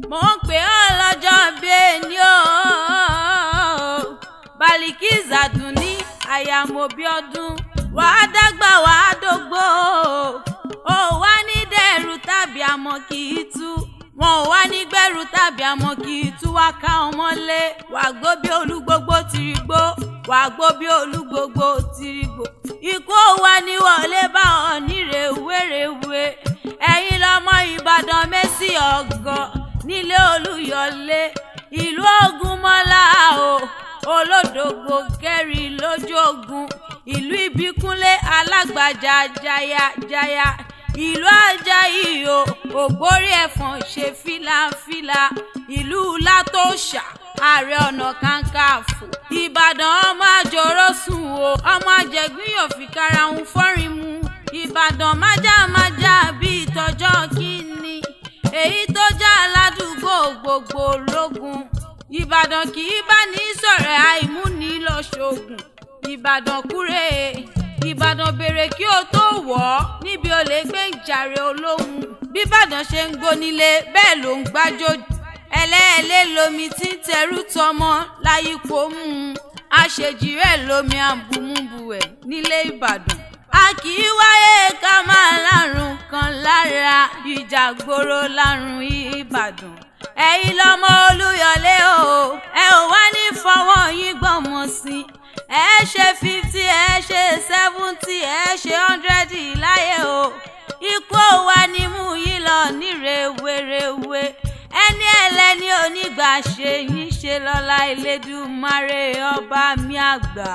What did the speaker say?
mo ń pè ọ́ lọ́jọ́ bí ẹni o Balikis Àdùnní aya Mobíọ́dún wàá dàgbà wàá dógbó ó wá ní dẹ̀rù tàbí àmọ́ kì í tú wọn ò wá ní gbẹ̀rù tàbí àmọ́ kì í tú wá ká ọmọlé wàá gbó bí olúgbogbo tìrìgbó wàá gbó bí olúgbogbo tìrìgbó ikú wa ní wọlé bá ọ ní rèwerèwe ẹ̀yin lọmọ Ìbàdàn Mẹ́sì ọ̀gọ́ nílé Olúyọ̀lé ìlú Ògúnmọ́lá o olódògbò kẹrin lójú ogun ìlú Ìbíkúnlé Alágbàjà jayajaya ìlú Àjàyí o Ògbórí Ẹ̀fọ̀n ṣe fìlàfìlà ìlú Látòṣà Ààrẹ Ọ̀nà Kakanfò Ìbàdàn ọmọ àjòrò sùn o ọmọ àjẹgbín yóò fi karahun fọ́rin mu Ìbàdàn májámájá bíi tọjọ́ kínní èyí tó já aládùúgbò gbogbo lógun Ìbàdàn kì í bá ní sọ̀rẹ́ àìmúni lọ ṣoògùn Ìbàdàn kúrè Ìbàdàn béèrè kí o tó wọ̀ ọ́ níbi olè gbé ń jàre olóhùn bí Ìbàdàn ṣe ń gbónílé bẹ́ẹ̀ ló ń gbájòjì ẹlẹ́ẹ̀lẹ́ lomi tí ń tẹrú tọmọ láyípo mú un àṣejì rẹ̀ lomi àbùmùbùẹ̀ nílé Ìbàdàn a kì í wáyé ká máa lárùn kan lára ìjàgboro lárùn Ìbàdàn ẹ̀yin lọmọ Olúyọ̀lé o ẹ ò wá ní fọwọ́ yín gbọ́mọ sí ẹ ṣe 50 ẹ ṣe 70 ẹ ṣe 100 láyé o ikú ò wá ní mú yín lọ ní rèwerèwe ẹni ẹlẹ́ni onígbà ṣe yín ṣe lọ́lá Elédùmarè ọba mi àgbà.